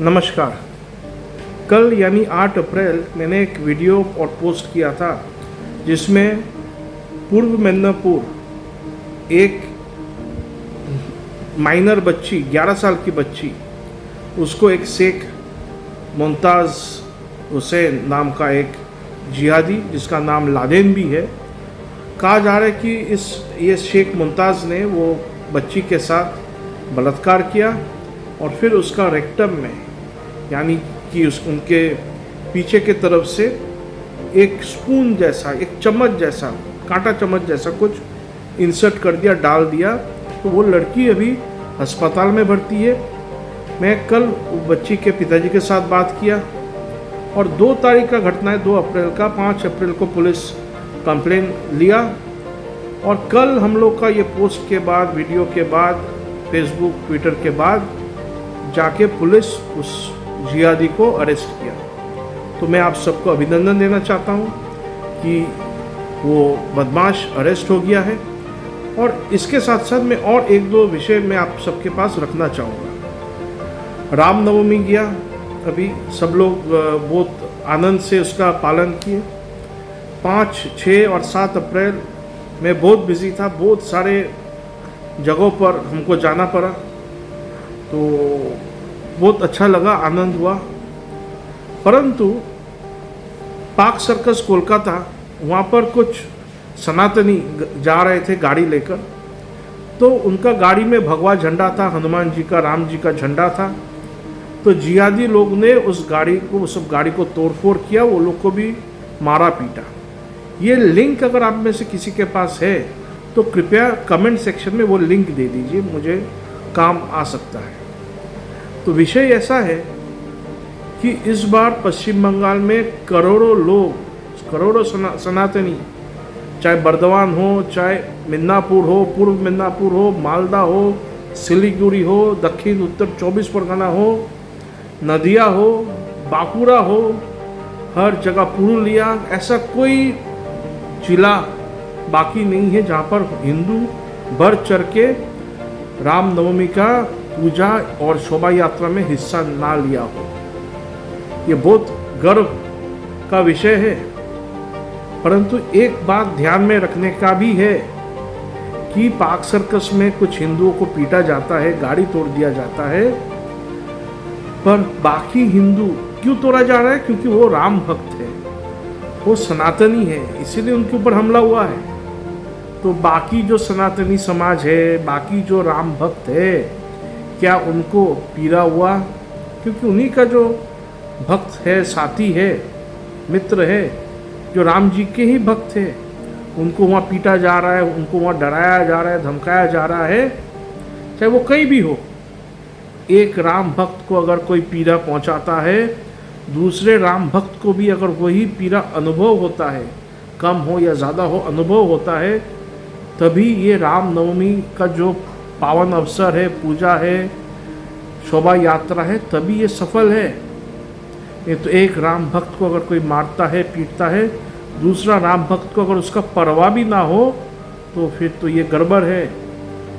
नमस्कार। कल यानी 8 अप्रैल मैंने एक वीडियो और पोस्ट किया था जिसमें पूर्व मिदनापुर एक माइनर बच्ची 11 साल की बच्ची, उसको एक शेख मुमताज़ हुसैन नाम का एक जिहादी जिसका नाम लादेन भी है, कहा जा रहा है कि ये शेख मुमताज़ ने वो बच्ची के साथ बलात्कार किया और फिर उसका रेक्टम में यानी कि उनके पीछे के तरफ से एक स्पून जैसा, एक चम्मच जैसा, कांटा चम्मच जैसा कुछ इंसर्ट कर दिया, डाल दिया। तो वो लड़की अभी अस्पताल में भर्ती है। मैं कल बच्ची के पिताजी के साथ बात किया और 2 तारीख का घटना है, 2 अप्रैल का। 5 अप्रैल को पुलिस कंप्लेन लिया और कल हम लोग का ये पोस्ट के बाद, वीडियो के बाद, फेसबुक ट्विटर के बाद जाके पुलिस उस जिहादी को अरेस्ट किया। तो मैं आप सबको अभिनंदन देना चाहता हूँ कि वो बदमाश अरेस्ट हो गया है। और इसके साथ साथ मैं और 1-2 विषय में आप सबके पास रखना चाहूँगा। रामनवमी गया, अभी सब लोग बहुत आनंद से उसका पालन किए। 5, 6 और 7 अप्रैल मैं बहुत बिजी था, बहुत सारे जगहों पर हमको जाना पड़ा, तो बहुत अच्छा लगा, आनंद हुआ। परंतु पार्क सर्कस कोलकाता, वहाँ पर कुछ सनातनी जा रहे थे गाड़ी लेकर, तो उनका गाड़ी में भगवा झंडा था, हनुमान जी का, राम जी का झंडा था। तो जिहादी लोग ने उस गाड़ी को तोड़फोड़ किया, वो लोग को भी मारा पीटा। ये लिंक अगर आप में से किसी के पास है तो कृपया कमेंट सेक्शन में वो लिंक दे दीजिए, मुझे काम आ सकता है। तो विषय ऐसा है कि इस बार पश्चिम बंगाल में करोड़ों लोग, करोड़ों सनातनी, चाहे बर्दवान हो, चाहे मिदनापुर हो, पूर्व मिदनापुर हो, मालदा हो, सिलीगुड़ी हो, दक्षिण उत्तर 24 परगना हो, नदिया हो, बांकुड़ा हो, हर जगह पुरुलिया, ऐसा कोई जिला बाकी नहीं है जहाँ पर हिंदू बढ़ चढ़ के रामनवमी का पूजा और शोभा यात्रा में हिस्सा ना लिया हो। ये बहुत गर्व का विषय है। परंतु एक बात ध्यान में रखने का भी है कि पार्क सर्कस में कुछ हिंदुओं को पीटा जाता है, गाड़ी तोड़ दिया जाता है, पर बाकी हिंदू क्यों तोड़ा जा रहा है? क्योंकि वो राम भक्त है, वो सनातनी है, इसीलिए उनके ऊपर हमला हुआ है। तो बाकी जो सनातनी समाज है, बाकी जो राम भक्त है, क्या उनको पीड़ा हुआ? क्योंकि उन्हीं का जो भक्त है, साथी है, मित्र है, जो राम जी के ही भक्त है, उनको वहाँ पीटा जा रहा है, उनको वहाँ डराया जा रहा है, धमकाया जा रहा है, चाहे वो कहीं भी हो। एक राम भक्त को अगर कोई पीड़ा पहुँचाता है, दूसरे राम भक्त को भी अगर वही पीड़ा अनुभव होता है, कम हो या ज़्यादा हो, अनुभव होता है, तभी ये रामनवमी का जो पावन अवसर है, पूजा है, शोभा यात्रा है, तभी ये सफल है। ये तो एक राम भक्त को अगर कोई मारता है, पीटता है, दूसरा राम भक्त को अगर उसका परवाह भी ना हो, तो फिर तो ये गड़बड़ है।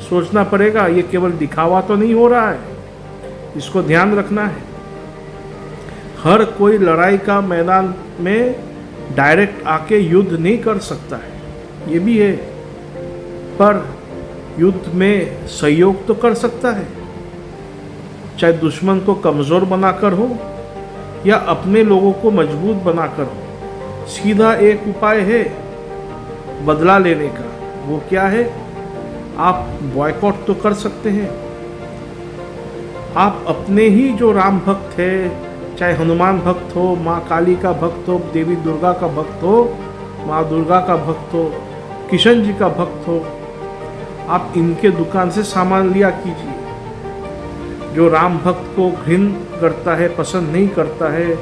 सोचना पड़ेगा, ये केवल दिखावा तो नहीं हो रहा है, इसको ध्यान रखना है। हर कोई लड़ाई का मैदान में डायरेक्ट आके युद्ध नहीं कर सकता है, ये भी है, पर युद्ध में सहयोग तो कर सकता है, चाहे दुश्मन को कमज़ोर बनाकर हो या अपने लोगों को मजबूत बनाकर हो। सीधा एक उपाय है बदला लेने का, वो क्या है? आप बॉयकॉट तो कर सकते हैं। आप अपने ही जो राम भक्त है, चाहे हनुमान भक्त हो, माँ काली का भक्त हो, देवी दुर्गा का भक्त हो, माँ दुर्गा का भक्त हो, किशन जी का भक्त हो, आप इनके दुकान से सामान लिया कीजिए। जो राम भक्त को घृण करता है, पसंद नहीं करता है,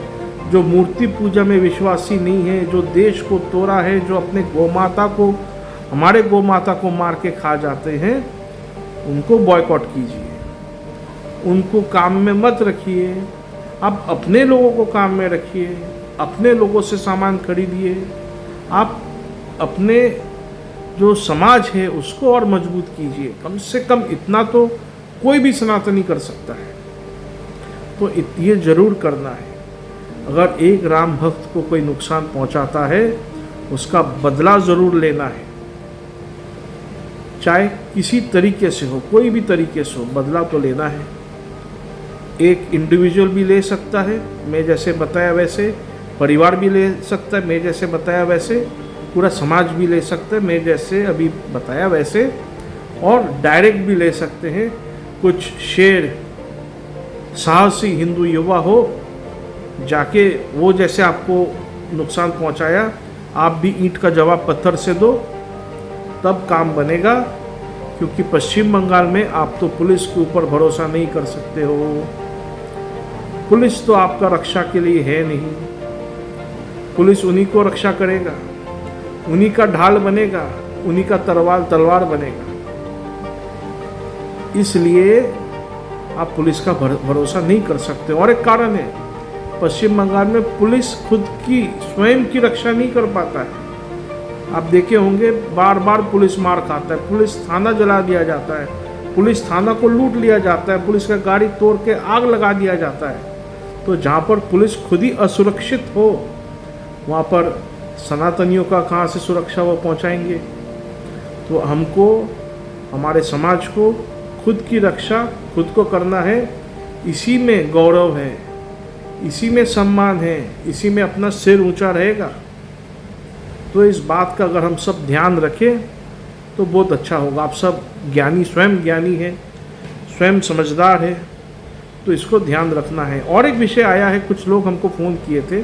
जो मूर्ति पूजा में विश्वासी नहीं है, जो देश को तोड़ा है, जो अपने गौमाता को, हमारे गौमाता को मार के खा जाते हैं, उनको बॉयकॉट कीजिए, उनको काम में मत रखिए। आप अपने लोगों को काम में रखिए, अपने लोगों से सामान खरीदिए, आप अपने जो समाज है उसको और मजबूत कीजिए। कम से कम इतना तो कोई भी सनातनी कर सकता है। तो ये ज़रूर करना है। अगर एक राम भक्त को कोई नुकसान पहुंचाता है, उसका बदला ज़रूर लेना है, चाहे किसी तरीके से हो, कोई भी तरीके से हो, बदला तो लेना है। एक इंडिविजुअल भी ले सकता है, मैं जैसे बताया वैसे, परिवार भी ले सकता है मैं जैसे बताया वैसे, पूरा समाज भी ले सकता है मैं जैसे अभी बताया वैसे, और डायरेक्ट भी ले सकते हैं। कुछ शेर साहसी हिंदू युवा हो, जाके वो जैसे आपको नुकसान पहुंचाया, आप भी ईंट का जवाब पत्थर से दो, तब काम बनेगा। क्योंकि पश्चिम बंगाल में आप तो पुलिस के ऊपर भरोसा नहीं कर सकते हो। पुलिस तो आपका रक्षा के लिए है नहीं। पुलिस उन्हीं को रक्षा करेगा, उन्हीं का ढाल बनेगा, उन्हीं का तलवार बनेगा। इसलिए आप पुलिस का भरोसा नहीं कर सकते। और एक कारण है, पश्चिम बंगाल में पुलिस खुद की स्वयं की रक्षा नहीं कर पाता है। आप देखे होंगे, बार बार पुलिस मार खाता है, पुलिस थाना जला दिया जाता है, पुलिस थाना को लूट लिया जाता है, पुलिस का गाड़ी तोड़ के आग लगा दिया जाता है। तो जहाँ पर पुलिस खुद ही असुरक्षित हो, वहाँ पर सनातनियों का कहाँ से सुरक्षा वो पहुँचाएंगे। तो हमको, हमारे समाज को खुद की रक्षा खुद को करना है। इसी में गौरव है, इसी में सम्मान है, इसी में अपना सिर ऊंचा रहेगा। तो इस बात का अगर हम सब ध्यान रखें तो बहुत अच्छा होगा। आप सब ज्ञानी, स्वयं ज्ञानी हैं, स्वयं समझदार है, तो इसको ध्यान रखना है। और एक विषय आया है, कुछ लोग हमको फ़ोन किए थे,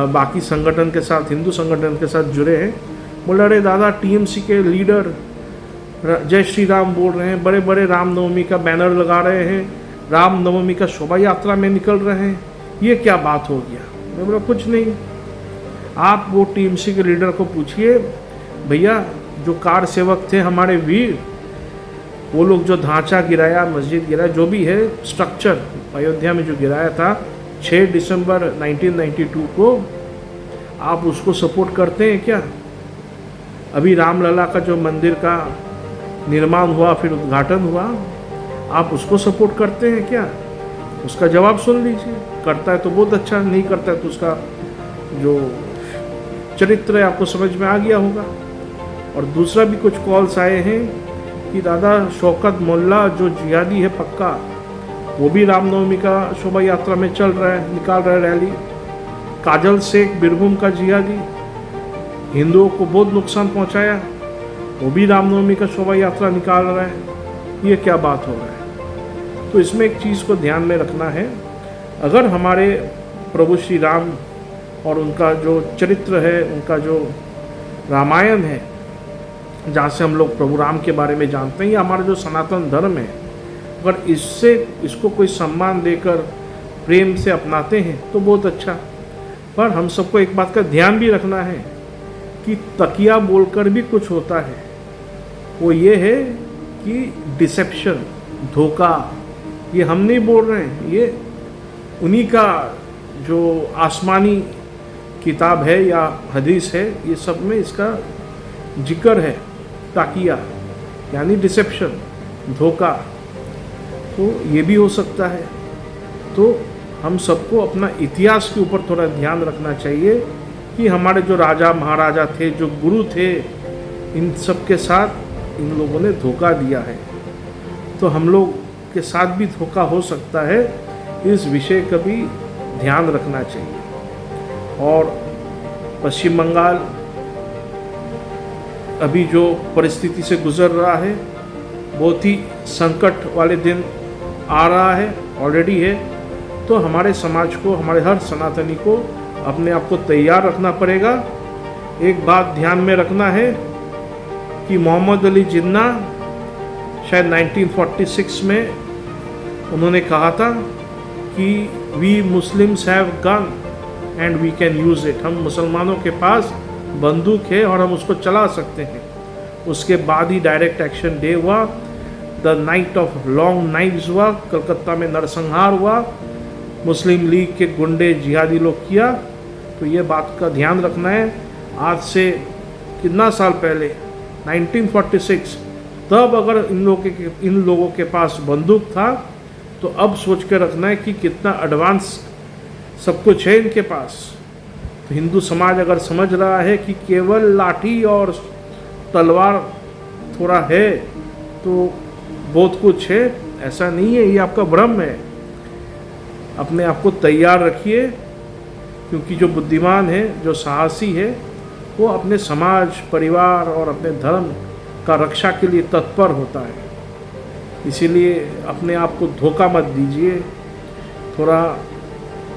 बाकी संगठन के साथ, हिंदू संगठन के साथ जुड़े हैं, बोला अरे दादा टीएमसी के लीडर जय श्री राम बोल रहे हैं, बड़े बड़े रामनवमी का बैनर लगा रहे हैं, रामनवमी का शोभा यात्रा में निकल रहे हैं, ये क्या बात हो गया। मैं बोला कुछ नहीं, आप वो टीएमसी के लीडर को पूछिए, भैया जो कार सेवक थे हमारे वीर, वो लोग जो ढांचा गिराया, मस्जिद गिराया, जो भी है स्ट्रक्चर अयोध्या में जो गिराया था 6 दिसंबर 1992 को, आप उसको सपोर्ट करते हैं क्या? अभी रामलला का जो मंदिर का निर्माण हुआ, फिर उद्घाटन हुआ, आप उसको सपोर्ट करते हैं क्या? उसका जवाब सुन लीजिए। करता है तो बहुत अच्छा, नहीं करता है तो उसका जो चरित्र है आपको समझ में आ गया होगा। और दूसरा भी कुछ कॉल्स आए हैं कि दादा शौकत मोल्ला जो जिहादी है पक्का, वो भी रामनवमी का शोभा यात्रा में चल रहा है, निकाल रहा है रैली। काजल शेख बीरभूम का जिहादी, हिंदुओं को बहुत नुकसान पहुंचाया, वो भी रामनवमी का शोभा यात्रा निकाल रहा है। ये क्या बात हो रहा है? तो इसमें एक चीज़ को ध्यान में रखना है, अगर हमारे प्रभु श्री राम और उनका जो चरित्र है, उनका जो रामायण है, जहाँ से हम लोग प्रभु राम के बारे में जानते हैं, या हमारा जो सनातन धर्म है, अगर इसको कोई सम्मान देकर प्रेम से अपनाते हैं तो बहुत अच्छा। पर हम सबको एक बात का ध्यान भी रखना है कि तकिया बोलकर भी कुछ होता है। वो ये है कि डिसेप्शन, धोखा, ये हम नहीं बोल रहे हैं, ये उन्हीं का जो आसमानी किताब है या हदीस है, ये सब में इसका जिक्र है। ताकिया यानी डिसेप्शन, धोखा, तो ये भी हो सकता है। तो हम सबको अपना इतिहास के ऊपर थोड़ा ध्यान रखना चाहिए कि हमारे जो राजा महाराजा थे, जो गुरु थे, इन सब के साथ इन लोगों ने धोखा दिया है। तो हम लोग के साथ भी धोखा हो सकता है, इस विषय का भी ध्यान रखना चाहिए। और पश्चिम बंगाल अभी जो परिस्थिति से गुजर रहा है, बहुत ही संकट वाले दिन आ रहा है, ऑलरेडी है। तो हमारे समाज को, हमारे हर सनातनी को अपने आप को तैयार रखना पड़ेगा। एक बात ध्यान में रखना है कि मोहम्मद अली जिन्ना शायद 1946 में उन्होंने कहा था कि we Muslims have gun and we can use it. हम मुसलमानों के पास बंदूक है और हम उसको चला सकते हैं। उसके बाद ही डायरेक्ट एक्शन डे हुआ, the night of long knives हुआ, कलकत्ता में नरसंहार हुआ, मुस्लिम लीग के गुंडे जिहादी लोग किया। तो ये बात का ध्यान रखना है। आज से कितना साल पहले, 1946, तब अगर इन लोगों के पास बंदूक था तो अब सोच के रखना है कि कितना एडवांस सब कुछ है इनके पास। तो हिंदू समाज अगर समझ रहा है कि केवल लाठी और तलवार थोड़ा है तो बहुत कुछ है, ऐसा नहीं है, ये आपका भ्रम है। अपने आप को तैयार रखिए, क्योंकि जो बुद्धिमान है, जो साहसी है, वो अपने समाज, परिवार और अपने धर्म का रक्षा के लिए तत्पर होता है। इसीलिए अपने आप को धोखा मत दीजिए, थोड़ा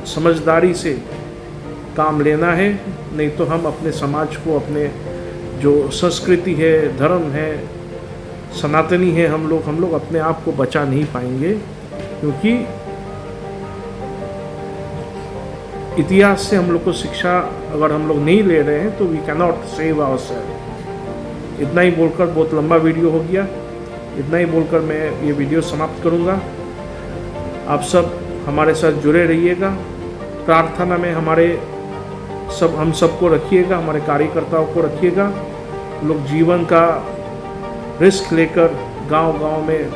समझदारी से काम लेना है, नहीं तो हम अपने समाज को, अपने जो संस्कृति है, धर्म है, सनातनी है, हम लोग अपने आप को बचा नहीं पाएंगे। क्योंकि इतिहास से हम लोग को शिक्षा अगर हम लोग नहीं ले रहे हैं तो we can not save ourselves. इतना ही बोलकर, बहुत लंबा वीडियो हो गया, इतना ही बोलकर मैं ये वीडियो समाप्त करूँगा। आप सब हमारे साथ जुड़े रहिएगा, प्रार्थना में हम सबको रखिएगा, हमारे कार्यकर्ताओं को रखिएगा। लोग जीवन का रिस्क लेकर गांव-गांव में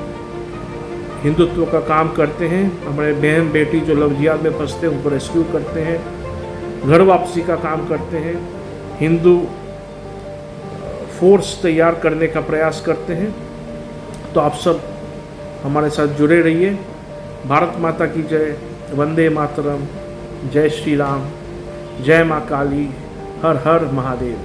हिंदुत्व का काम करते हैं। हमारे बहन बेटी जो लव जिहाद में फंसते हैं उनको रेस्क्यू करते हैं, घर वापसी का काम करते हैं, हिंदू फोर्स तैयार करने का प्रयास करते हैं। तो आप सब हमारे साथ जुड़े रहिए। भारत माता की जय, वंदे मातरम, जय श्री राम, जय माँ काली, हर हर महादेव।